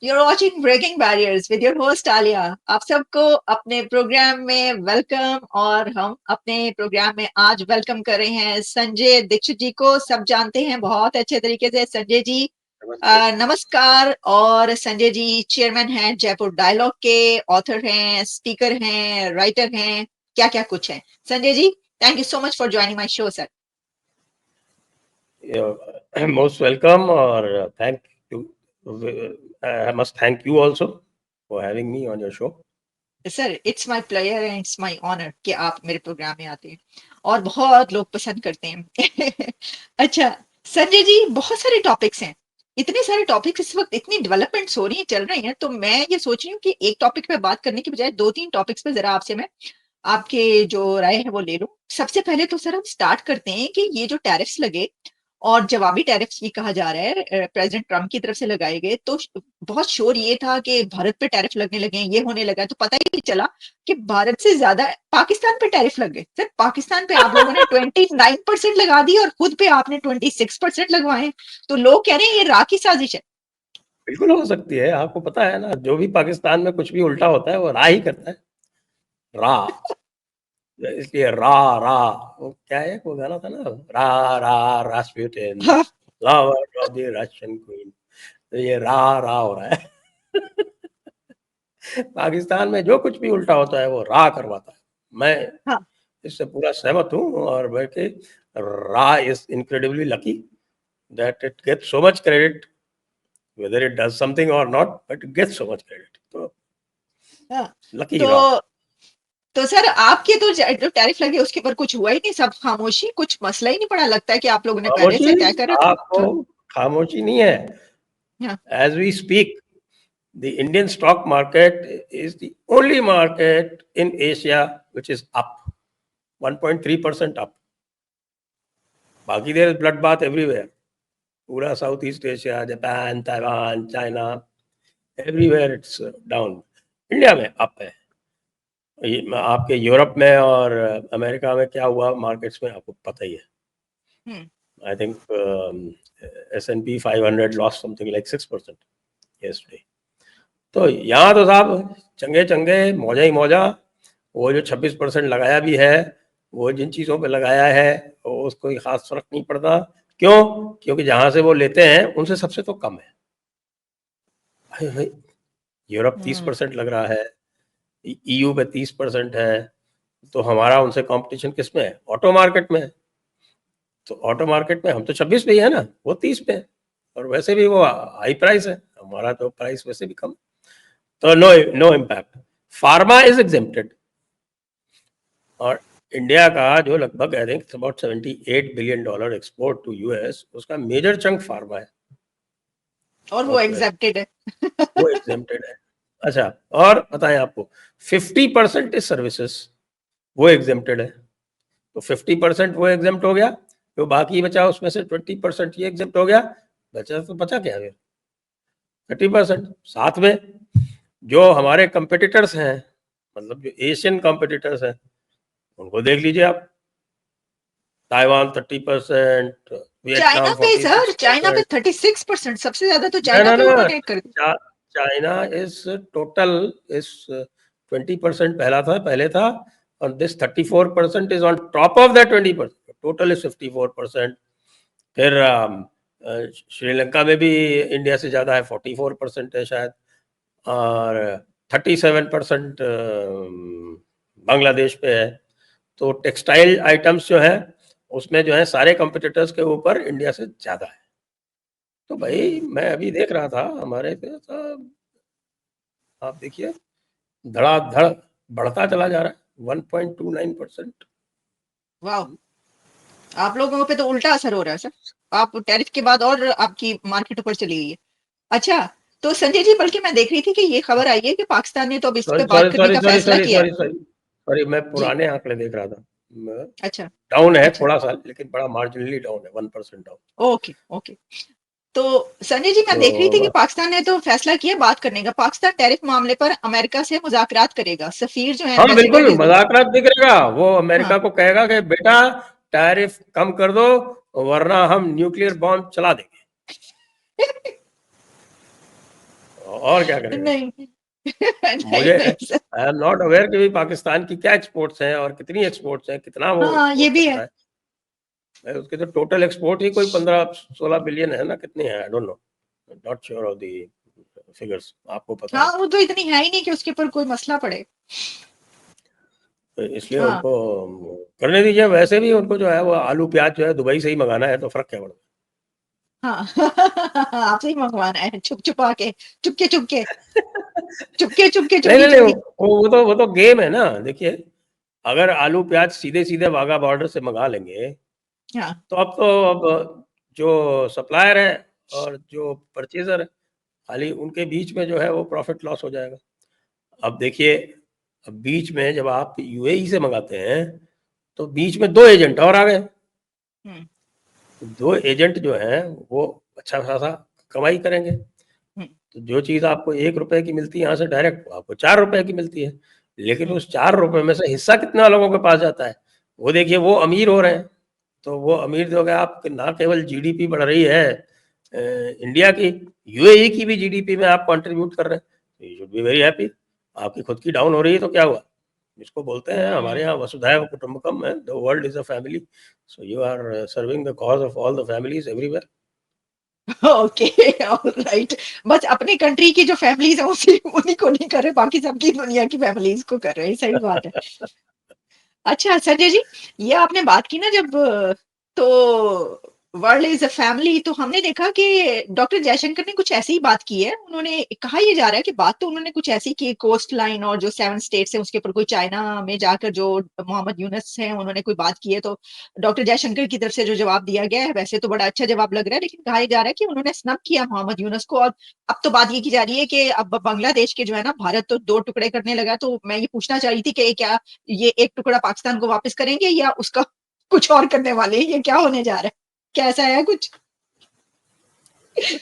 You're watching Breaking Barriers with your host Alia. आप सबको अपने प्रोग्राम में वेलकम और हम अपने प्रोग्राम में आज वेलकम कर रहे हैं संजय दीक्षित जी को। सब जानते हैं बहुत अच्छे तरीके से संजय जी। नमस्ते। नमस्कार। और संजय जी चेयरमैन हैं जयपुर डायलॉग के, ऑथर हैं, स्पीकर हैं, राइटर हैं, क्या क्या कुछ है। Sanjay ji, thank you so much for joining my show sir. You're most welcome, or thank you. I must thank you also for having me on your show. Sir it's my player and it's my honour कि आप मेरे programme में आते हैं और बहुत लोग पसंद करते हैं। अच्छा संजय जी, बहुत सारे टॉपिक्स हैं, इतने सारे टॉपिक्स इस वक्त, इतनी डेवलपमेंट्स हो रही हैं, चल रही हैं, तो मैं ये सोच रही हूँ कि एक टॉपिक पे बात करने की बजाय दो तीन टॉपिक्स पे जरा आपसे मैं आपके जो राय है वो ले लूं। सबसे पहले तो सर हम स्टार्ट करते हैं कि ये जो टैरिफ्स लगे और जवाबी टैरिफ्स ये कहा जा रहा है प्रेसिडेंट ट्रम्प की तरफ से लगाए गए, तो बहुत शोर ये था कि भारत पे टैरिफ लगने लगे, ये होने लगा, तो पता ही नहीं चला कि भारत से ज्यादा पाकिस्तान पे टैरिफ लग गए। सर पाकिस्तान पे आप लोगों ने 29% लगा दी और खुद पे आपने 26% लगवाए, तो लोग कह रहे हैं ये रा की साजिश है। बिल्कुल हो सकती है, आपको पता है ना, जो भी पाकिस्तान में कुछ भी उल्टा होता है वो रा ही करता है। रा, इसलिए रा रा, वो क्या है, वो गाना था ना, रा रा रास्पुटिन, हाँ, lover of the Russian queen. तो ये रा रा हो रहा है। पाकिस्तान में जो कुछ भी उल्टा होता है वो रा करवाता है। मैं हाँ, इससे पूरा सहमत हूँ, और बल्कि रा is incredibly lucky that it gets so much credit, whether it does something or not, but it gets so much credit. तो हाँ। लकी रा। तो तो सर आपके तो जो टैरिफ लगे उसके ऊपर कुछ हुआ ही नहीं, सब खामोशी, कुछ मसला ही नहीं पड़ा, लगता है कि आप लोगों ने पहले खामोशी, से तय कर रखा। आपको हाँ, खामोशी नहीं है। हाँ, As we speak, the Indian stock market is the only market in Asia which is up 1.3% up. बाकी there is bloodbath everywhere. पूरा south east Asia, Japan, Taiwan, China, everywhere it's down. India में up है। आपके Europe में और America में क्या हुआ मार्केट्स में आपको पता ही है। Hmm, I think S&P 500 lost something like 6% yesterday। तो यहाँ तो साहब चंगे चंगे मौजा ही मौजा। वो जो 26% लगाया भी है, वो जिन चीज़ों पे लगाया है वो उसको कोई खास फर्क नहीं पड़ता। क्यों? क्योंकि जहाँ से वो लेते हैं उनसे सबसे तो कम है। भाई भाई, यूरोप 30% लग रहा है, EU पे 30% है, तो हमारा उनसे कंपटीशन किस में है? ऑटो मार्केट में है। तो ऑटो मार्केट में हम तो 26 पे ही है ना, वो 30 पे है, और वैसे भी वो हाई प्राइस है, हमारा तो प्राइस वैसे भी कम। तो no no impact. Pharma is exempted, और इंडिया का जो लगभग I think about $78 billion export to US, उसका मेजर चंक फार्मा है। और वो और एग्जेप्टेड है। वो एग्जेम्प्टेड है। अच्छा, और बताएं आपको 50% इज सर्विसेज, वो एग्जेम्प्टेड है। तो 50% वो एग्जेम्प्ट हो गया, तो बाकी बचा उसमें से 20% ये एग्जेम्प्ट हो गया, बचा तो बचा क्या फिर 30%। साथ में जो हमारे कंपटीटर्स हैं, मतलब जो एशियन कंपटीटर्स हैं, उनको देख लीजिए आप। ताइवान 30%, चाइना वियतनाम पे सर, चाइना पे 46%। 36%, सबसे ज्यादा तो ना चाइना ना पे ना, उन्होंने कर दिया। चाइना इज टोटल इज 20% पहला था, पहले था, और this 34% is on top of that 20%, total is 54%। फिर श्रीलंका में भी इंडिया से ज़्यादा है, 44% है शायद, और 37% बांग्लादेश पे है। तो टेक्सटाइल आइटम्स जो है उसमें जो है सारे कंपटीटर्स के ऊपर इंडिया से ज़्यादा है। तो भाई मैं अभी देख रहा था हमारे पे, तो आप देखिए धड़ाधड़ बढ़ता चला जा रहा है 1.29%। वाह, आप लोगों पे तो उल्टा असर हो रहा है सर, आप टैरिफ के बाद और आपकी मार्केट ऊपर चली गई है। अच्छा, तो संजय जी, बल्कि मैं देख रही थी कि ये खबर आई है कि पाकिस्तान ने तो अब इस पे सॉरी बात सॉरी करने सॉरी का सॉरी फैसला सॉरी किया है। सॉरी सॉरी सॉरी, मैं जी, पुराने आंकड़े देख रहा था। अच्छा, डाउन है अच्छा, थोड़ा सा, लेकिन बड़ा मार्जिनली डाउन है, 1% डाउन। Okay, okay. तो संजय जी, मैं देख रही थी कि तो पाकिस्तान ने तो फैसला किया बात करने का, पाकिस्तान टैरिफ मामले पर अमेरिका से मुज़ाकरात करेगा, सफीर जो है, हाँ एम्बेसडर बिल्कुल, भेज देगा। मजाकरात दिख रहेगा। वो हाँ। अमेरिका को कहेगा कि बेटा टैरिफ कम कर दो, वरना हम न्यूक्लियर बॉम्ब चला देंगे। और क्या करेगा? नहीं नहीं मुझे नहीं sir. I am not aware कि भाई पाकिस्तान की क्या एक्सपोर्ट्स हैं और कितनी एक्सपोर्ट्स हैं, कितना वो हाँ ये एक्सपोर्ट भी करता है। है। उसके तो टोटल एक्सपोर्ट ही कोई 15-16 बिलियन है ना, कितने हैं, I don't know, not sure of the figures, आपको पता हाँ होगा। वो तो इतनी है ही नहीं कि उसके ऊपर कोई मसला पड़े। तो इसलिए हाँ उनको करने दीजिए। वैसे भी उनको जो है वो आलू प्याज जो है दुबई से ही मंगाना है, तो फर्क क्या पड़ता हाँ आपसे ही मंगवाना है, छुप छुपा के, चुपके चुपके, है? चुपके चुपके, नहीं चोरी नहीं नहीं, चोरी। वो तो गेम है ना। देखिए, अगर आलू प्याज सीधे सीधे वाघा बॉर्डर से मंगा लेंगे, हाँ तो अब जो सप्लायर है और जो परचेजर है, खाली उनके बीच में जो है वो प्रॉफिट लॉस हो जाएगा। अब देखिए, अब बीच में जब आप यूएई से मंगाते हैं, तो बीच में दो एजेंट और आ गए। हम्म दो एजेंट जो हैं वो अच्छा खासा कमाई करेंगे। हम्म तो जो चीज़ आपको 1 रुपए की मिलती है यहाँ से डायरेक्ट, वो आपको 4 रुपए की मिलती है। लेकिन हम्म उस 4 रुपए में से हिस्सा कितना लोगों के पास जाता है? वो देखिए, वो अमीर हो रहे हैं। तो वो अमीर जो है, आप ना केवल जीडीपी बढ़ रही है इंडिया की, यूएई की भी जीडीपी में आप कंट्रीब्यूट कर रहे हैं। You should be very happy. आपकी खुद की डाउन हो रही है तो क्या हुआ? इसको बोलते हैं हमारे हम्म। यहाँ वसुधैव कुटुंबकम है, the world is a family. So you are serving the cause of all the families everywhere. Okay alright. बस अपनी कंट्री की जो फैमिलीज है उसी उन्हीं को नहीं कर रहे, बाकी सबकी दुनिया की फैमिलीज को कर रहे हैं, सही बात है। अच्छा संजय जी, ये आपने बात की ना जब, तो वर्ल्ड इज अ फैमिली, तो हमने देखा कि डॉक्टर जयशंकर ने कुछ ऐसी ही बात की है। उन्होंने कहा, ये जा रहा है कि बात तो उन्होंने कुछ ऐसी की, कोस्ट लाइन और जो 7 स्टेट्स है उसके ऊपर कोई चाइना में जाकर जो मोहम्मद यूनस है उन्होंने कोई बात की है, तो डॉक्टर जयशंकर की तरफ से जो जवाब दिया गया है वैसे तो बड़ा अच्छा जवाब लग रहा है, लेकिन कहा जा रहा है कि उन्होंने स्नब किया मोहम्मद यूनस को। और अब तो बात ये की जा रही है कि अब बांग्लादेश के जो है ना, भारत तो 2 टुकड़े करने लगा, तो मैं ये पूछना चाह रही थी कि क्या ये एक टुकड़ा पाकिस्तान को वापस करेंगे या उसका कुछ और करने वाले हैं? ये क्या होने जा रहा है, कैसा है कुछ?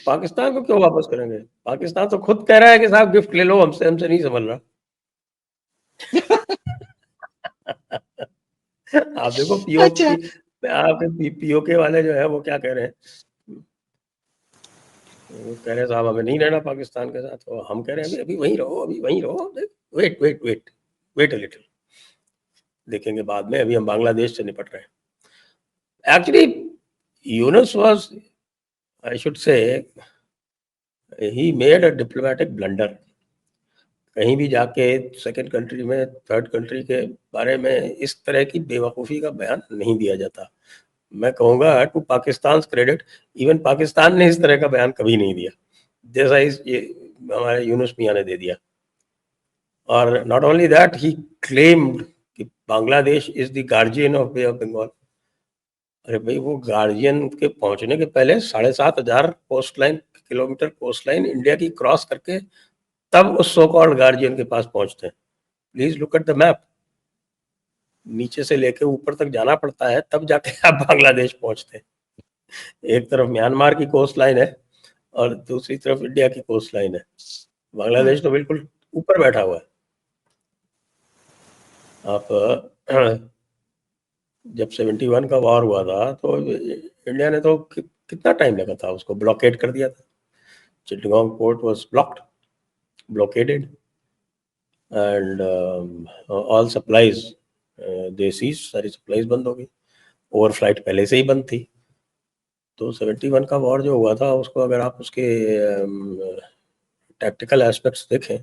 पाकिस्तान को क्यों वापस करेंगे? पाकिस्तान तो खुद कह रहा है कि साहब गिफ्ट ले लो हमसे, हमसे नहीं संभल रहा। आप देखो अच्छा। आपके पीओके वाले जो है वो क्या कह रहे हैं। वो कह रहे हैं साहब हमें नहीं रहना पाकिस्तान के साथ, और हम कह रहे हैं अभी अभी वहीं रहो, अभी वहीं रहो। Wait wait wait, wait a little, देखेंगे बाद में, अभी हम बांग्लादेश से निपट रहे हैं। Actually Yunus was, I should say, he made a diplomatic blunder. कहीं भी जाके सेकंड कंट्री में, थर्ड कंट्री के बारे में इस तरह की बेवकूफ़ी का बयान नहीं दिया जाता। मैं कहूँगा to Pakistan credit, even Pakistan ने इस तरह का बयान कभी नहीं दिया जैसा इस ये हमारे यूनुस मियाँ ने दे दिया। और not only that, he claimed कि Bangladesh is the guardian of bay of Bengal. अरे भाई, वो गार्जियन के पहुंचने के पहले 7,500 coast line kilometre coast line India की क्रॉस करके तब उस सो कॉल्ड गार्जियन के पास पहुंचते हैं। Please look at the map. नीचे से लेके ऊपर तक जाना पड़ता है, तब जाके आप बांग्लादेश पहुंचते हैं। एक तरफ म्यांमार की कोस्ट लाइन है और दूसरी तरफ इंडिया की कोस्ट लाइन है। हम्म बांग्लादेश तो बिल्कुल ऊपर बैठा हुआ है। आप जब 71 का वॉर हुआ था, तो इंडिया ने तो कितना टाइम लगा था, उसको ब्लॉकेड कर दिया था। Chittagong port was blocked, blockaded, and all supplies they cease, सारी सप्लाईज बंद हो गई। ओवर फ्लाइट पहले से ही बंद थी। तो 71 का वॉर जो हुआ था, उसको अगर आप उसके टैक्टिकल एस्पेक्ट्स देखें,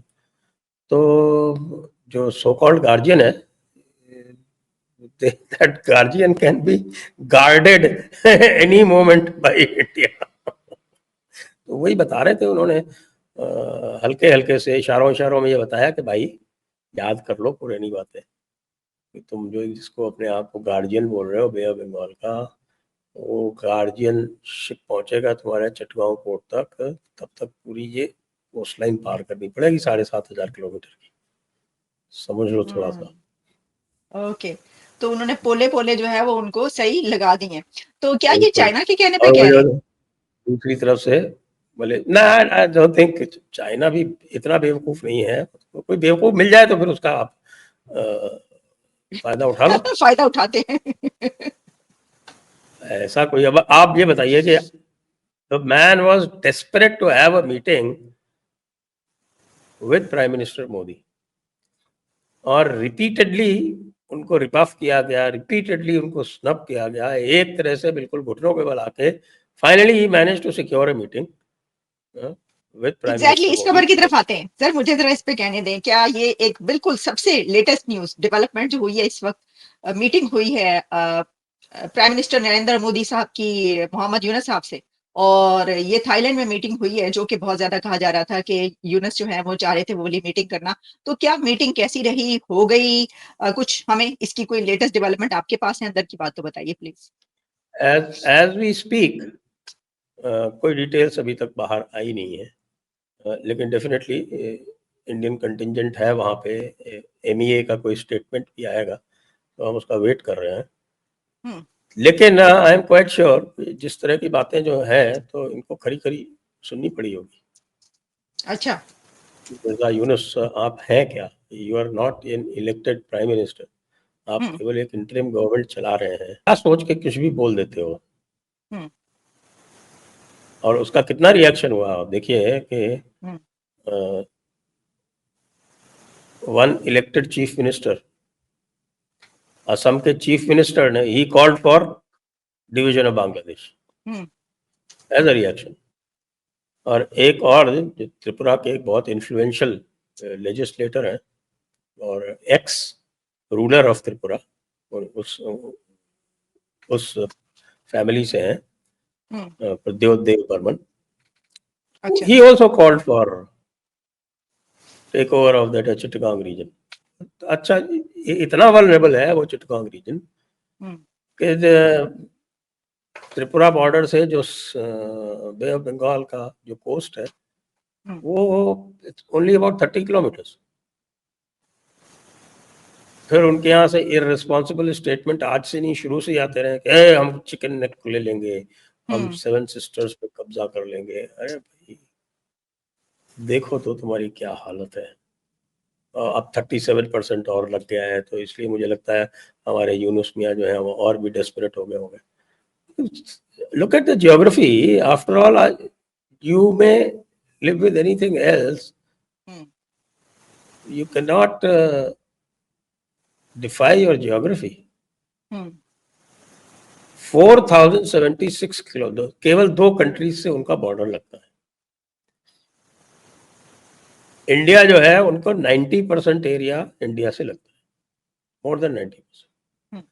तो जो सो कॉल्ड गार्जियन है, that guardian can be guarded any moment by India। तो वही बता रहे थे उन्होंने, हल्के हल्के से इशारों इशारों में ये बताया कि भाई याद कर लो पुरानी बातें, कि तुम जो जिसको अपने आप को गार्जियन बोल रहे हो बे ऑफ बंगाल का, वो गार्जियन शिप पहुंचेगा तुम्हारे चटगांव पोर्ट तक, तब तक पूरी ये कोस्ट लाइन पार करनी पड़ेगी 7,500 किलोमीटर की। समझ लो थोड़ा सा। ओके। तो उन्होंने पोले पोले जो है वो उनको सही लगा दिए। तो क्या ये बिल्कुल। चाइना के कहने पे और वो कह रहे जो हैं? दूसरी तरफ से बोले ना, आई डोंट थिंक चाइना भी इतना बेवकूफ नहीं है। कोई बेवकूफ मिल जाए तो फिर उसका आप फायदा उठा लो। फायदा उठाते हैं। ऐसा कोई, अब आप ये बताइए कि the man was desperate to have a meeting with prime minister Modi, और रिपीटेडली उनको रिपफ किया गया, रिपीटेडली उनको स्नब किया गया, एक तरह से बिल्कुल घुटनों पे बल आके finally he manage to secure a meeting with prime exactly minister इस मोदी। खबर की तरफ आते हैं सर, मुझे जरा इस पे कहने दें, क्या ये एक बिल्कुल सबसे लेटेस्ट न्यूज डेवलपमेंट जो हुई है इस वक्त, मीटिंग हुई है प्राइम मिनिस्टर नरेंद्र मोदी साहब की मोहम्मद यूनस साहब से, और ये थाईलैंड में मीटिंग हुई है, जो कि बहुत ज्यादा कहा जा रहा था कि यूनस जो है वो चाह रहे थे वो वाली मीटिंग करना। तो क्या मीटिंग कैसी रही, हो गई? कुछ हमें इसकी कोई लेटेस्ट डेवलपमेंट आपके पास है अंदर की बात तो बताइए प्लीज। एज वी स्पीक कोई डिटेल्स अभी तक बाहर आई नहीं है, लेकिन डेफिनेटली इंडियन कंटिंजेंट है वहाँ पे, एमईए का कोई स्टेटमेंट भी आएगा तो हम उसका वेट कर रहे हैं। लेकिन आई एम क्वाइट श्योर जिस तरह की बातें जो हैं तो इनको खरी खरी सुननी पड़ी होगी। अच्छा। मिर्जा यूनुस, आप हैं क्या? You are not an elected prime minister, आप केवल एक इंटरिम गवर्नमेंट चला रहे हैं, क्या सोच के कुछ भी बोल देते हो? और उसका कितना रिएक्शन हुआ आप देखिए कि one elected chief minister, Assam के चीफ मिनिस्टर ने ही called for division of Bangladesh as a reaction. और एक और त्रिपुरा के एक बहुत इन्फ्लुएंशियल लेजिस्लेटर हैं और एक्स रूलर ऑफ त्रिपुरा, उस फैमिली से हैं, Pradyot Deb Barman, he also called for takeover of that Chittagong region. अच्छा, इतना वल्नरेबल है वो चिटगांग रीजन कि त्रिपुरा बॉर्डर से जो बे ऑफ बंगाल का जो कोस्ट है वो ओनली अबाउट 30 किलोमीटर्स। फिर उनके यहाँ से इररिस्पॉन्सिबल स्टेटमेंट आज से नहीं, शुरू से ही आते रहे कि हम चिकन नेक ले लेंगे, हम 7 सिस्टर्स पे कब्जा कर लेंगे। अरे भाई देखो तो तुम्हारी क्या हालत है। अब 37% और लग गया है, तो इसलिए मुझे लगता है हमारे यूनुस मियाँ जो है वो और भी डेस्परेट हो गए होंगे। Look at the geography, after all you may live with anything else, you cannot defy your geography. 4076 kilo, केवल 2 कंट्रीज से उनका बॉर्डर लगता है। इंडिया जो है उनको 90% एरिया इंडिया से लगता है, more than 90%।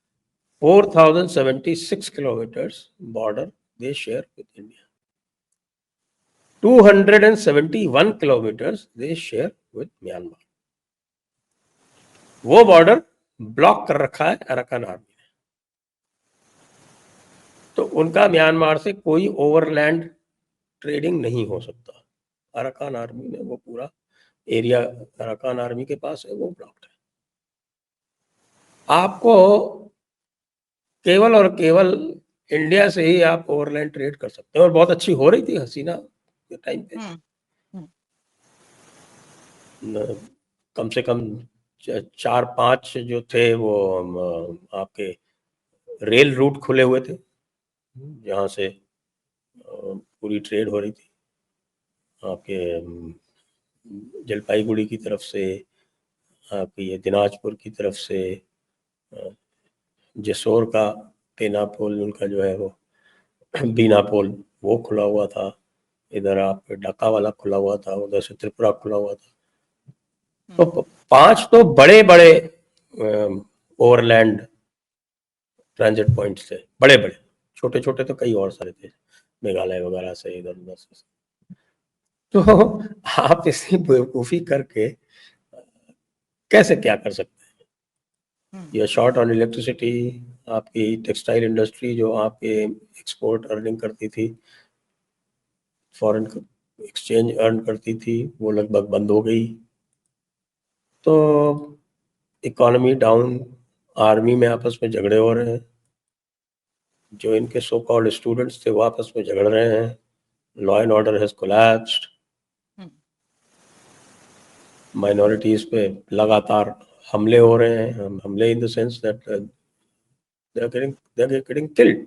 4076 kilometres border they share with India, 271 kilometres they share with Myanmar. वो बॉर्डर ब्लॉक कर रखा है अराकान आर्मी ने, तो उनका म्यांमार से कोई ओवरलैंड ट्रेडिंग नहीं हो सकता। अराकान आर्मी ने वो पूरा एरिया अराकान आर्मी के पास है, वो ब्लॉक्ड है। आपको केवल और केवल इंडिया से ही आप ओवरलैंड ट्रेड कर सकते हैं, और बहुत अच्छी हो रही थी हसीना के टाइम पे। कम से कम 4-5 जो थे वो आपके रेल रूट खुले हुए थे जहाँ से पूरी ट्रेड हो रही थी। आपके जलपाईगुड़ी की तरफ से, आपके ये दिनाजपुर की तरफ से, जसोर का तेना पुल उनका जो है वो बीना पुल वो खुला हुआ था, इधर आप ढाका वाला खुला हुआ था, उधर से त्रिपुरा खुला हुआ था। तो 5 तो बड़े बड़े ओवरलैंड ट्रांजिट पॉइंट्स थे, बड़े बड़े, छोटे छोटे तो कई और सारे थे, मेघालय वगैरह से, इधर उधर से। तो आप इसी बेवकूफ़ी करके कैसे क्या कर सकते हैं? You are short on electricity, आपकी टेक्सटाइल इंडस्ट्री जो आपके एक्सपोर्ट अर्निंग करती थी, फॉरेन एक्सचेंज अर्न करती थी, वो लगभग बंद हो गई। तो इकोनॉमी डाउन, आर्मी में आपस में झगड़े हो रहे हैं, जो इनके सो कॉल्ड स्टूडेंट्स थे वो आपस में झगड़ रहे हैं, law and order has collapsed, minorities पे लगातार हमले हो रहे हैं, हमले in the sense that they are getting killed,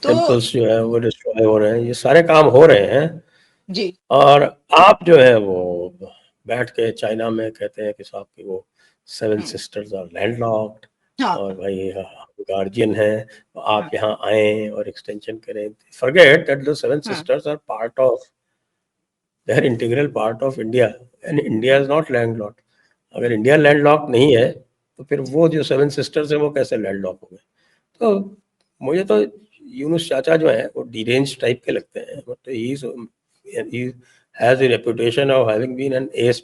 temples जो है वो डिस्ट्रॉय हो रहे हैं, ये सारे काम हो रहे हैं। जी। और आप जो है वो बैठ के चाइना में कहते हैं कि साहब कि वो 7 हम्म। सिस्टर्स आर लैंडलॉक्ड हाँ। और भाई गार्जियन है, आप हाँ। यहाँ आए और एक्सटेंशन करें। फॉरगेट दैट द 7 हाँ। Sisters are part of, they are integral part of India and India हाँ। Is not landlocked. अगर इंडिया लैंडलॉक नहीं है तो फिर वो जो 7 सिस्टर्स हैं वो कैसे लैंडलॉक हो गए? तो मुझे तो यूनुस चाचा जो है वो डिरेंज टाइप के लगते हैं, but he has a reputation of having been an ace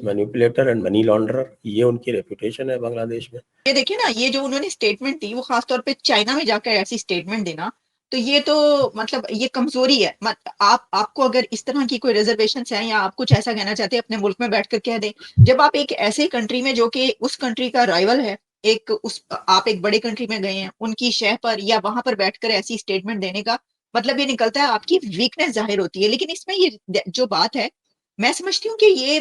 manipulator and money launderer. ये उनकी रेपुटेशन है बांग्लादेश में। ये देखिए ना, ये जो उन्होंने स्टेटमेंट दी वो खासतौर पे चाइना में जाकर ऐसी स्टेटमेंट देना, तो ये तो मतलब ये कमजोरी है। आपको अगर इस तरह की कोई रिजर्वेशन है या आप कुछ ऐसा कहना चाहते हैं अपने मुल्क में बैठकर कह दें। जब आप एक ऐसे कंट्री में जो कि उस कंट्री का राइवल है, एक उस आप एक बड़े कंट्री में गए हैं उनकी शह पर या वहां पर बैठकर ऐसी स्टेटमेंट देने का मतलब ये निकलता है आपकी वीकनेस जाहिर होती है। लेकिन इसमें ये जो बात है, मैं समझती हूँ कि ये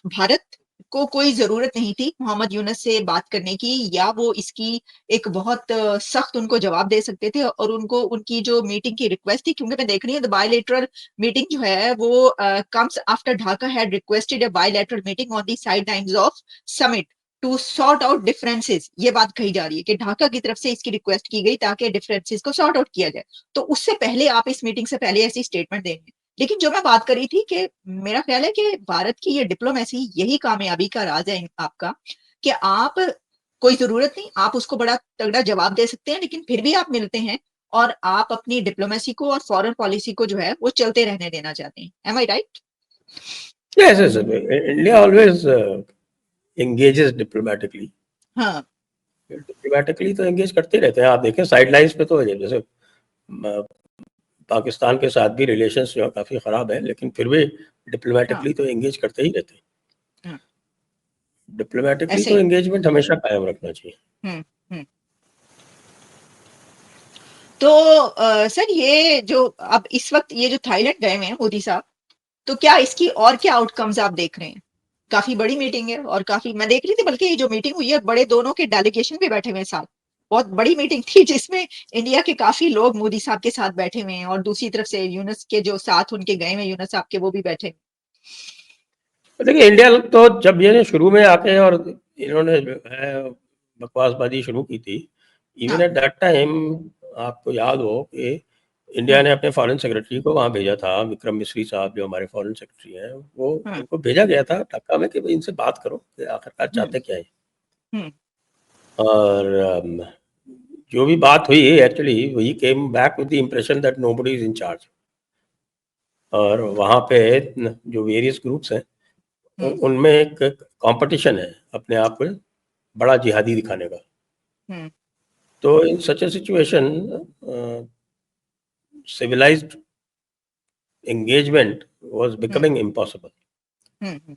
भारत को कोई जरूरत नहीं थी मोहम्मद यूनस से बात करने की, या वो इसकी एक बहुत सख्त उनको जवाब दे सकते थे। और उनको उनकी जो मीटिंग की रिक्वेस्ट थी, क्योंकि मैं देख रही हूँ द बायलैटरल मीटिंग जो है वो comes after Dhaka had requested a bilateral meeting on the sidelines of summit to sort out differences. ये बात कही जा रही है कि ढाका की तरफ से इसकी रिक्वेस्ट की गई ताकि डिफरेंसेस को सॉर्ट आउट किया जाए। तो उससे पहले आप इस मीटिंग से पहले ऐसी स्टेटमेंट देंगे। लेकिन जो मैं बात करी थी कि मेरा ख्याल है कि भारत की ये डिप्लोमेसी यही कामयाबी का राज है आपका, कि आप कोई जरूरत नहीं, आप उसको बड़ा तगड़ा जवाब दे सकते हैं लेकिन फिर भी आप मिलते हैं और आप अपनी डिप्लोमेसी को और फॉरेन पॉलिसी को जो है वो चलते रहने देना चाहते हैं। Am I right? Yes, yes, India always engages diplomatically. हाँ। डिप्लोमेटिकली तो एंगेज करते ही रहते हैं। आप देखें साइड लाइंस पे तो जैसे पाकिस्तान के साथ भी रिलेशंस जो है काफ़ी ख़राब है, लेकिन फिर भी हाँ। डिप्लोमेटिकली तो एंगेज करते ही रहते हैं। हाँ। डिप्लोमेटिकली ऐसे तो ही। एंगेजमेंट हमेशा कायम रखना चाहिए। हम्म। हम्म। तो सर ये जो अब इस वक्त ये जो थाईलैंड गए हुए हैं मोदी साहब, तो क्या इसकी और क्या आउटकम्स आप देख रहे हैं? काफी बड़ी मीटिंग है और काफी मैं देख रही थी, बल्कि ये जो मीटिंग हुई है बड़े दोनों के डेलीगेशन भी बैठे हुए हैं साथ। बहुत बड़ी मीटिंग थी जिसमें इंडिया के काफी लोग मोदी साहब के साथ बैठे हुए हैं और दूसरी तरफ से यूनुस के जो साथ उनके गए हुए यूनुस साहब के वो भी बैठे हैं। तो देखिए इंडिया तो जब ये शुरू में आके और इन्होंने जो है बकवासबाजी शुरू की थी, इवन हाँ। एट दैट टाइम आपको याद हो कि इंडिया हाँ। ने अपने फॉरेन सेक्रेटरी को वहाँ भेजा था, विक्रम मिश्री साहब जो हमारे फॉरेन सेक्रेटरी हैं, वो हाँ। उनको भेजा गया था ढाका में कि भाई इनसे बात करो कि आखिरकार हम्म। चाहते क्या है। हम्म। और जो भी बात हुई एक्चुअली वही came back with the impression that nobody is in charge. और वहाँ पे जो वेरियस ग्रुप्स हैं हम्म। उनमें एक कंपटीशन है अपने आप को बड़ा जिहादी दिखाने का। हम्म। तो in such a situation civilised engagement was hmm. Becoming impossible. Hmm.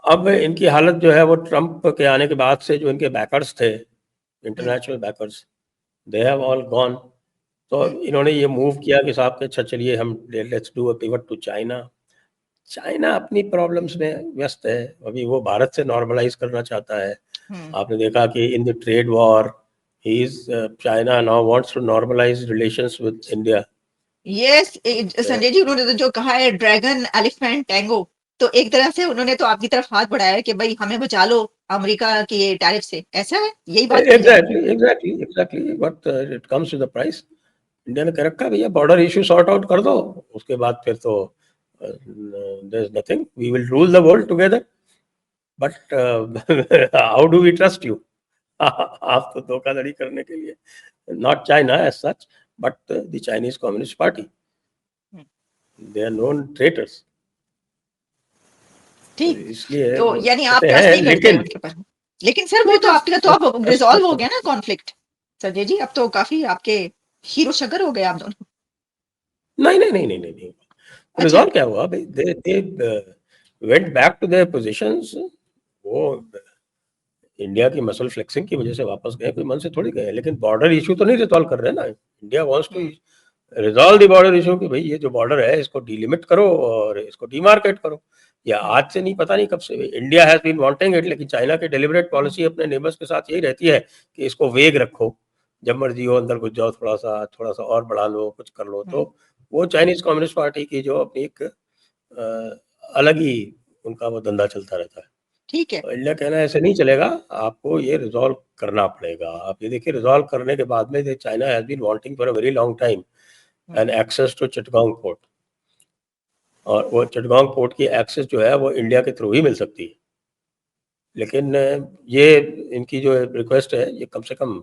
अब इनकी हालत जो है वो ट्रंप के आने के बाद से जो इनके बैकर्स थे, hmm. International backers, they have all gone. तो हम्म। इन्होंने ये मूव किया कि साहब के अच्छा चलिए हम let's do a pivot to China. China अपनी प्रॉब्लम्स में व्यस्त है, अभी वो भारत से नॉर्मलाइज करना चाहता है। हम्म। आपने देखा कि in the trade war he is China now wants to normalise relations with India. Yes Sanjay ji, उन्होंने तो जो कहा है ड्रैगन एलिफेंट टैंगो, तो एक तरह से उन्होंने तो आपकी तरफ हाथ बढ़ाया है कि भाई हमें बचा लो अमेरिका के टैरिफ से। ऐसा है, यही बात कही जा रही exactly exactly exactly but it comes with the price. India ने कह रखा है भैया बॉर्डर इशू सॉर्ट आउट कर दो, उसके बाद फिर तो there is nothing, we will rule the world together. But how do we trust you? आप तो धोखाधड़ी करने के लिए, not China as such but the Chinese communist party, है। They are known traitors. तो ठीक। इसलिए तो वो यानी आप कहते ट्रस्ट हैं, नहीं करते हैं लेकिन उनके ऊपर? लेकिन सर वो नहीं तो आपका तो अब ट्रस्ट रिजॉल्व करता हो हूँ। गया ना कॉन्फ्लिक्ट। संजय जी अब तो काफी आपके हीरो शकर हो गए आप दोनों। नहीं नहीं नहीं नहीं नहीं नहीं, अच्छा। रिजॉल्व क्या हुआ भाई? They went back to their positions. वो इंडिया की मसल फ्लेक्सिंग की वजह से वापस गए, कोई मन से थोड़ी गए, लेकिन बॉर्डर इशू तो नहीं रिजॉल्व कर रहे ना। India wants to hmm. Resolve the border issue कि भाई ये जो बॉर्डर है इसको डिलिमिट करो और इसको डीमार्केट करो। या हम्म। आज से नहीं, पता नहीं कब से India has been wanting it, लेकिन चाइना की डेलिबरेट पॉलिसी अपने नेबर्स के साथ यही रहती है कि इसको वेग रखो, जब मर्जी हो अंदर घुस जाओ, थोड़ा सा और बढ़ा लो, कुछ कर लो। हम्म। तो वो चाइनीज कम्युनिस्ट पार्टी की जो अपनी एक अलग ही उनका वो धंधा चलता रहता है। ठीक है। तो इंडिया कहना ऐसे नहीं चलेगा, आपको ये रिजॉल्व करना पड़ेगा। आप ये देखिए रिजॉल्व करने के बाद में China has been wanting for a very long time and access to Chittagong port, और वो चिटगांग पोर्ट की एक्सेस जो है वो इंडिया के थ्रू ही मिल सकती है। लेकिन ये इनकी जो रिक्वेस्ट है ये कम से कम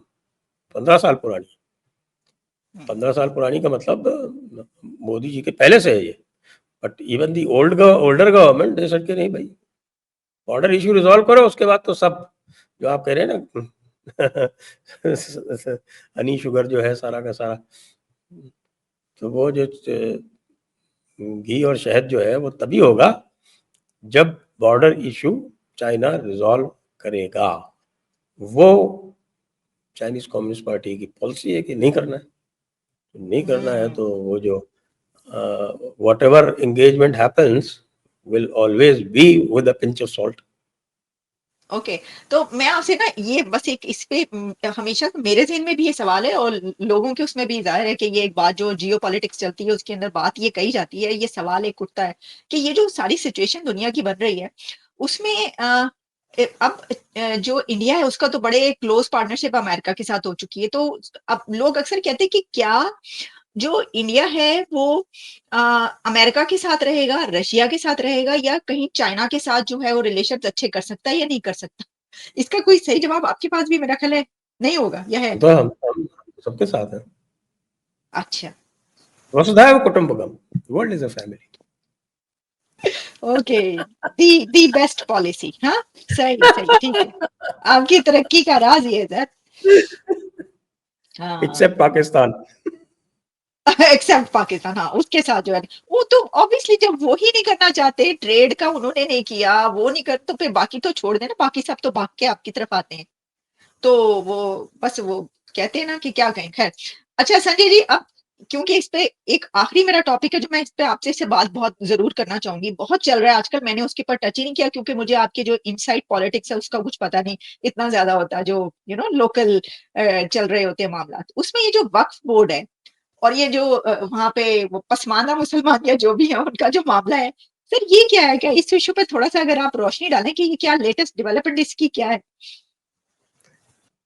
15 साल पुरानी है। 15 साल पुरानी का मतलब मोदी जी के पहले से है ये। But even the older government दे सके नहीं भाई, बॉर्डर इशू रिजॉल्व करो, उसके बाद तो सब जो आप कह रहे हैं ना हनी शुगर जो है सारा का सारा, तो वो जो घी और शहद जो है वो तभी होगा जब बॉर्डर इशू चाइना रिजॉल्व करेगा। वो चाइनीज कम्युनिस्ट पार्टी की पॉलिसी है कि नहीं करना है, तो नहीं करना है तो वो जो whatever engagement happens will always be with a pinch of salt. Okay. तो मैं आपसे ना ये बस एक इस पे हमेशा मेरे ज़हन में भी ये सवाल है और लोगों के उसमें भी ज़ाहिर है कि ये एक बात जो जियो पॉलिटिक्स चलती है उसके अंदर बात ये कही जाती है, ये सवाल एक उठता है कि ये जो सारी सिचुएशन दुनिया की बन रही है उसमें अब जो इंडिया है उसका तो बड़े क्लोज पार्टनरशिप अमेरिका के साथ हो चुकी है। तो अब लोग अक्सर कहते हैं कि क्या जो इंडिया है वो अ, अमेरिका के साथ रहेगा, रशिया के साथ रहेगा या कहीं चाइना के साथ जो है वो रिलेशंस अच्छे कर सकता है या नहीं कर सकता? इसका कोई सही जवाब आपके पास भी मेरा ख्याल है नहीं होगा या है? तो हम सबके साथ हैं। अच्छा। वसुधैव कुटुंबकम, world is a family. Okay. The best policy. हाँ, सही सही, ठीक है। आपकी तरक्की का राज ये है सर। हाँ। एक्सेप्ट पाकिस्तान। एक्सेप्ट पाकिस्तान, हाँ उसके साथ जो है वो तो ऑब्वियसली जब वो ही नहीं करना चाहते, ट्रेड का उन्होंने नहीं किया, वो नहीं कर तो फिर बाकी तो छोड़ देना, बाकी सब तो भाग के आपकी तरफ आते हैं। तो वो बस वो कहते हैं ना कि क्या कहें। खैर, अच्छा संजय जी, अब क्योंकि इस पे एक आखिरी मेरा टॉपिक है जो मैं इस पे आपसे से बात बहुत जरूर करना चाहूंगी, बहुत चल रहा है आजकल, मैंने उसके ऊपर टच ही नहीं किया क्योंकि मुझे आपके जो इनसाइड पॉलिटिक्स है उसका कुछ पता नहीं इतना ज्यादा होता, जो लोकल चल रहे होते हैं मामला। उसमें ये जो वक्फ बोर्ड है और ये जो वहां पे वो पसमानदा मुसलमान या जो भी है उनका जो मामला है, सर ये क्या है? क्या इस विषय पे थोड़ा सा अगर आप रोशनी डालें कि ये क्या लेटेस्ट डेवलपमेंट इसकी क्या है?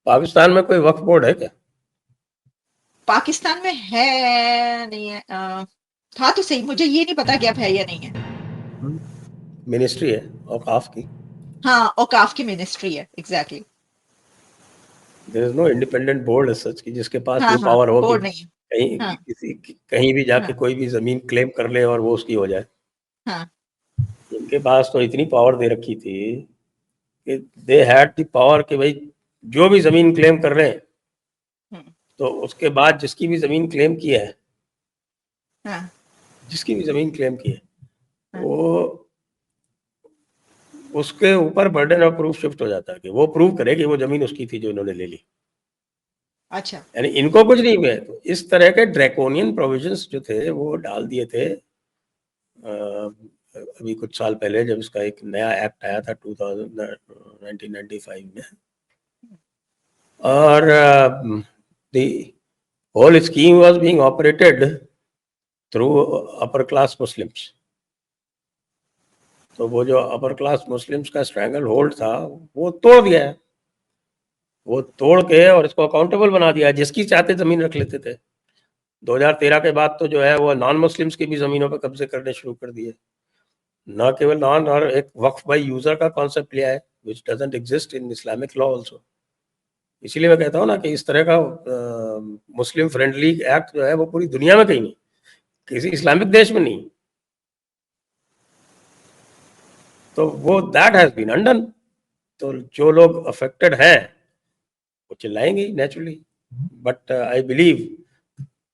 पाकिस्तान में कोई वक्फ बोर्ड है क्या? पाकिस्तान में है नहीं है? था तो सही, मुझे ये नहीं पता कि अब है या नहीं है। मिनिस्ट्री है औकाफ की। हाँ, औकाफ की मिनिस्ट्री है, exactly. There is no independent board as such की जिसके पास हाँ ये हाँ, पावर हो कि बोर्ड नहीं है। हाँ कहीं भी जाके हाँ कोई भी जमीन क्लेम कर ले और वो उसकी हो जाए। हाँ। इनके पास तो इतनी पावर दे रखी थी कि दे हैड द पावर कि भाई जो भी जमीन क्लेम कर रहे हैं, हम्म, तो उसके बाद जिसकी भी जमीन क्लेम की है, हाँ जिसकी भी जमीन क्लेम की है, हाँ। वो उसके ऊपर बर्डन ऑफ प्रूफ शिफ्ट हो जाता है कि वो प्रूव करे कि वो जमीन उसकी थी जो इन्होंने ले ली। अच्छा। यानी इनको कुछ नहीं हुआ है। तो इस तरह के ड्रैकोनियन प्रोविजंस जो थे वो डाल दिए थे अभी कुछ साल पहले जब इसका एक नया एक्ट आया था 1995 में। और the whole scheme was being operated through upper class Muslims. तो वो जो अपर क्लास मुस्लिम्स का स्ट्रैंगल होल्ड था वो तोड़ दिया है। वो तोड़ के और इसको अकाउंटेबल बना दिया है, जिसकी चाहते जमीन रख लेते थे। 2013 के बाद तो जो है वो नॉन मुस्लिम्स की भी जमीनों पर कब्जे करने शुरू कर दिए। न केवल नॉन, और एक वक्फ बाय यूजर का कॉन्सेप्ट लिया है विच doesn't exist in Islamic law also. इसीलिए मैं कहता हूँ ना कि इस तरह का मुस्लिम फ्रेंडली एक्ट जो है वो पूरी दुनिया में कहीं नहीं, किसी इस्लामिक देश में नहीं। तो वो दैट हैज बीन अनडन। तो जो लोग अफेक्टेड हैं वो चिल्लाएंगे नेचुरली। बट आई बिलीव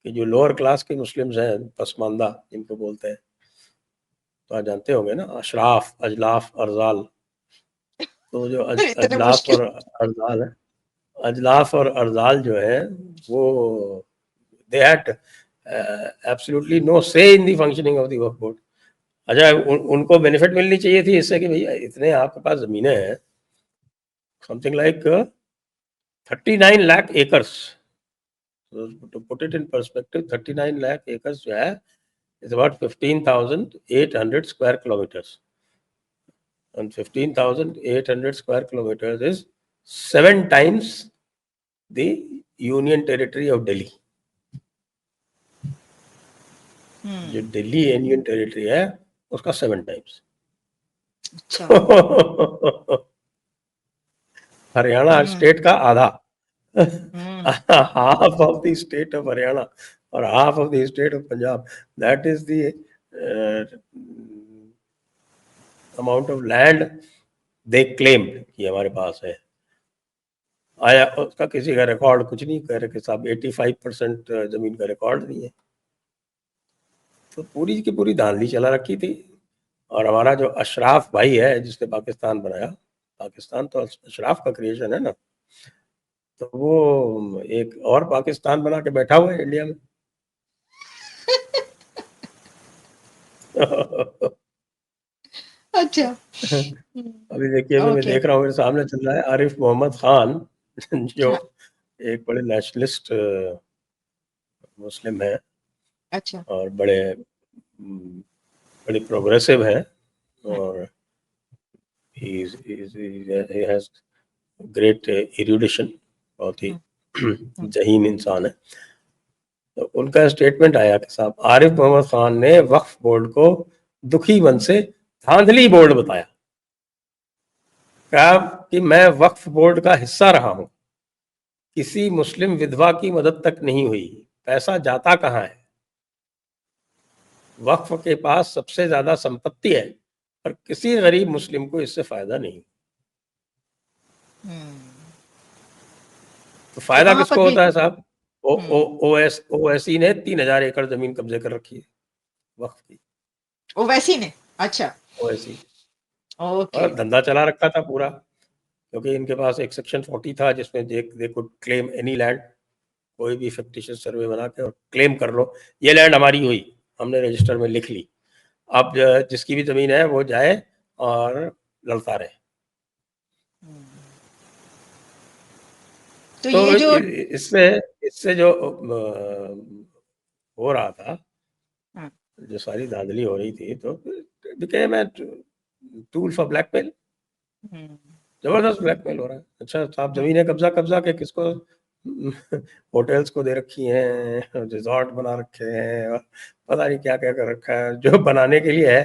कि जो लोअर क्लास के मुस्लिम्स हैं, पसमानदा जिनको बोलते हैं, तो आप जानते होंगे ना, अशराफ, अजलाफ, अर्जाल। तो जो इतने अजलाफ मुश्किल। और अर्जाल है, अजलाफ और अर्जाल जो है वो दे हैड एब्सोल्युटली नो से in the functioning of the Waqf board. अच्छा उनको बेनिफिट मिलनी चाहिए थी इससे कि भैया इतने आपके पास जमीनें हैं, something like 39 lakh acres. To put it in perspective, 39 lakh acres जो है is about 15,800 square kilometers, and 15,800 square kilometers is 7 times the union territory of Delhi. जो दिल्ली यूनियन टेरिटरी है उसका 7 टाइम्स। अच्छा। हरियाणा स्टेट का आधा, हम्म half of the state of Haryana or half of the state of Punjab, that is the amount of land they claimed कि हमारे पास है। आया उसका किसी का रिकॉर्ड कुछ नहीं कह रहे कि साहब 85% जमीन का रिकॉर्ड नहीं है। तो पूरी की पूरी धांधली चला रखी थी। और हमारा जो अशराफ भाई है जिसने पाकिस्तान बनाया, पाकिस्तान तो अशराफ का क्रिएशन है ना, तो वो एक और पाकिस्तान बना के बैठा हुआ है इंडिया में। अच्छा। अभी देखिए, अभी मैं ओके। देख रहा हूँ मेरे सामने चल रहा है आरिफ मोहम्मद खान जो हाँ। एक बड़े नेशनलिस्ट मुस्लिम है अच्छा। और बड़े प्रोग्रेसिव है, और he has great erudition, बहुत ही जहीन इंसान है। तो उनका स्टेटमेंट आया कि साहब आरिफ मोहम्मद खान ने वक्फ बोर्ड को दुखी मन से धांधली बोर्ड बताया। कहा कि मैं वक्फ बोर्ड का हिस्सा रहा हूं, किसी मुस्लिम विधवा की मदद तक नहीं हुई, पैसा जाता कहाँ है? वक्फ के पास सबसे ज्यादा संपत्ति है और किसी गरीब मुस्लिम को इससे फायदा नहीं। तो फायदा वहां पर किसको भी। होता है साहब? ओएससी ने 3,000 एकड़ जमीन कब्जे कर रखी है वक्फ की। ओवैसी ने? अच्छा। OSC okay. और धंधा चला रखा था पूरा, क्योंकि इनके पास एक सेक्शन 40 था जिसमें they could claim any land, कोई भी फिक्टिशियस सर्वे बना के और क्लेम कर लो ये लैंड हमारी हुई, हमने रजिस्टर में लिख ली। अब जिसकी भी जमीन है वो जाए और लड़ता रहे। तो तो ये जो इससे इससे जो हो रहा था, हाँ, जो सारी धांधली हो रही थी, तो became a tool for blackmail. जबरदस्त ब्लैकमेल हो रहा है। अच्छा साहब जमीनें कब्जा कब्जा के किसको होटल्स को दे रखी हैं, रिजॉर्ट बना रखे हैं, और पता नहीं क्या क्या कर रखा है, जो बनाने के लिए है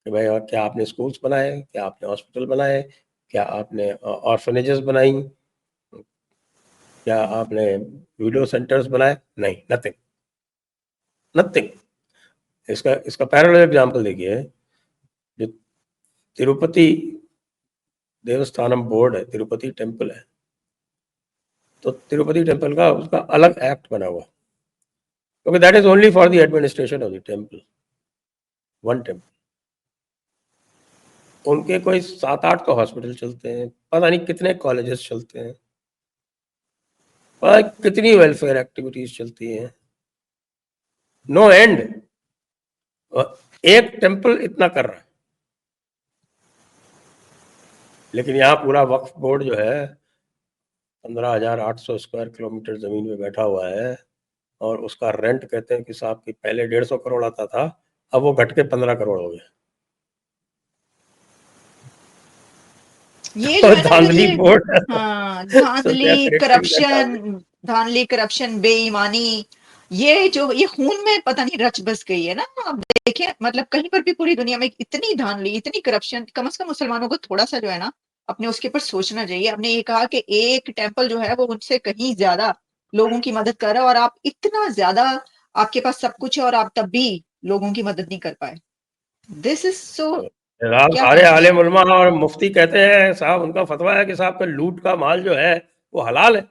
कि भाई और क्या आपने स्कूल्स बनाए, क्या आपने हॉस्पिटल बनाए, क्या आपने ऑर्फनेजेस बनाई, क्या आपने वीडियो सेंटर्स बनाए? नहीं, नथिंग, नथिंग। इसका पैरेलल एग्जांपल देखिए, जो तिरुपति देवस्थानम बोर्ड है, तिरुपति टेम्पल है, तो तिरुपति टेम्पल का उसका अलग एक्ट बना हुआ, क्योंकि that is only for the administration of the temple, one temple. उनके कोई 7-8 तो हॉस्पिटल चलते हैं, पता नहीं कितने कॉलेजेस चलते हैं, पता नहीं कितनी वेलफेयर एक्टिविटीज चलती हैं, नो एंड। एक टेम्पल इतना कर रहा है, लेकिन यहाँ पूरा वक्फ बोर्ड जो है 15,800 स्क्वायर किलोमीटर जमीन में बैठा हुआ है, और उसका रेंट कहते हैं कि साहब की पहले 150 करोड़ आता था, अब वो घट के 15 करोड़ हो गया। ये जो तो है ना, धांधली ये बोर्ड हाँ, so they are धांधली, correcting that करप्शन, धांधली। धांधली, करप्शन, बेईमानी, ये खून में पता नहीं रच बस गई है ना। आप देखिए, मतलब कहीं पर भी पूरी दुनिया में इतनी धांधली, इतनी करप्शन, कम से कम मुसलमानों को थोड़ा सा जो है ना अपने उसके ऊपर सोचना चाहिए। आपने ये कहा कि एक टेम्पल जो है वो उनसे कहीं ज्यादा लोगों की मदद कर रहा है, और आप इतना ज्यादा, आपके पास सब कुछ है और आप तब भी लोगों की मदद नहीं कर पाए। दिस इज सो, फिलहाल क्या सारे कहना आलिम चाहिए। उलमा और मुफ्ती कहते हैं साहब, उनका फतवा है कि साहब का लूट का माल जो है वो हलाल है,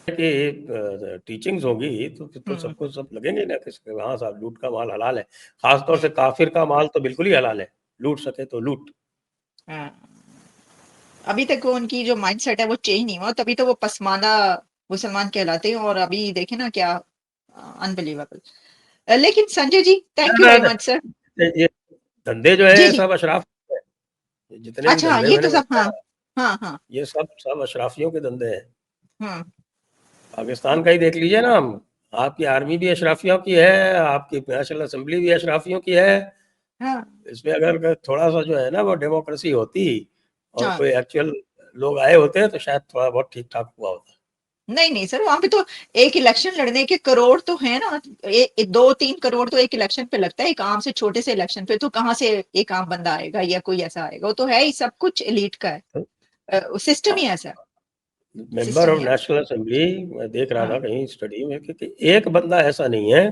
कि टीचिंग्स होगी तो फिर तो सबको सब लगेंगे ना कि हाँ साहब लूट का माल हलाल है। खासतौर से काफिर का माल तो बिल्कुल ही हलाल है, लूट सके तो लूट। हाँ, अभी तक वो उनकी जो माइंडसेट है वो चेंज नहीं हुआ, तभी तो वो पसमानदा मुसलमान कहलाते हैं। और अभी देखे ना क्या, अनबिलीवेबल। लेकिन Sanjay ji, thank you very much sir. ये धंधे जो जी है जी। सब अशराफ, जितने भी अच्छा, हाँ, धंधे ये तो मैंने सब, हाँ बताया, हाँ हाँ। ये सब अशराफियों के धंधे हैं। हाँ। पाकिस्तान का ही देख लीजिए ना, हम आपकी आर्मी भी अशराफियों की है, आपकी नेशनल असेंबली भी अशराफियों की है। हाँ इसमें अगर थोड़ा सा जो है ना वो डेमोक्रेसी होती और हाँ। कोई एक्चुअल लोग आए होते तो शायद थोड़ा बहुत ठीक ठाक हुआ होता। नहीं नहीं सर, वहां पे तो एक इलेक्शन लड़ने के करोड़ तो है ना, 2-3 करोड़ तो एक इलेक्शन पे लगता है, एक आम से छोटे से इलेक्शन पे तो कहाँ से एक आम बंदा आएगा या कोई ऐसा आएगा, वो तो है ही, सब कुछ एलीट का तो है, सिस्टम ही ऐसा है, मेंबर सिस्टम ऑफ ही ऐसा नेशनल असेंबली, मैं देख रहा है। था हाँ कहीं स्टडी में कि एक बंदा ऐसा नहीं है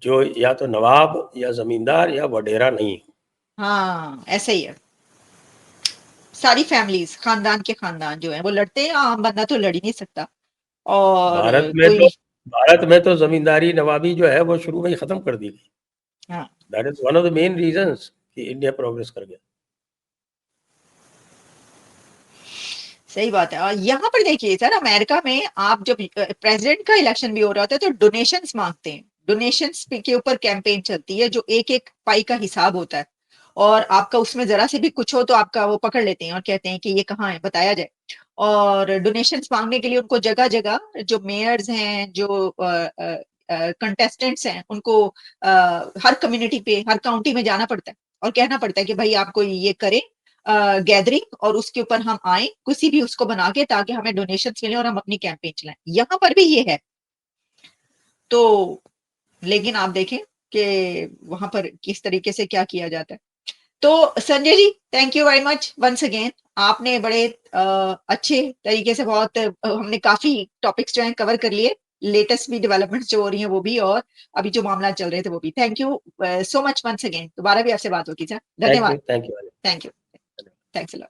जो या तो नवाब या जमींदार या वडेरा नहीं है। हाँ ऐसा ही है, सारी फैमिलीज, खानदान के खानदान जो है वो लड़ते हैं, आम बंदा तो लड़ ही नहीं सकता। और भारत में तो कोई, भारत में तो जमींदारी नवाबी जो है वो शुरू में ही खत्म कर दी गई। हाँ that is one of the main reasons कि इंडिया प्रोग्रेस कर गया। सही बात है। और यहाँ पर देखिए सर, अमेरिका में आप जब प्रेसिडेंट का इलेक्शन भी हो रहा होता है तो डोनेशंस मांगते हैं, डोनेशंस के ऊपर कैंपेन चलती है, जो एक एक पाई का हिसाब होता है, और आपका उसमें जरा से भी कुछ हो तो आपका वो पकड़ लेते हैं और कहते हैं कि ये कहाँ है, बताया जाए। और डोनेशंस मांगने के लिए उनको जगह जगह जो मेयर्स हैं, जो कंटेस्टेंट्स हैं, उनको हर कम्युनिटी पे, हर काउंटी में जाना पड़ता है और कहना पड़ता है कि भाई आपको ये करें गैदरिंग, और उसके ऊपर हम आए किसी भी उसको बना के, ताकि हमें डोनेशन मिले और हम अपनी कैंपेन चलाएं। यहाँ पर भी ये है। तो लेकिन आप देखें कि वहां पर किस तरीके से क्या किया जाता है। तो Sanjay ji, thank you very much once again. आपने बड़े अच्छे तरीके से, बहुत हमने काफी टॉपिक्स जो हैं कवर कर लिए, लेटेस्ट भी डेवलपमेंट्स जो हो रही हैं वो भी, और अभी जो मामला चल रहे थे वो भी। Thank you so much once again, दोबारा भी आपसे बात होगी सर, धन्यवाद। Thank you. Thank you. Thanks a lot.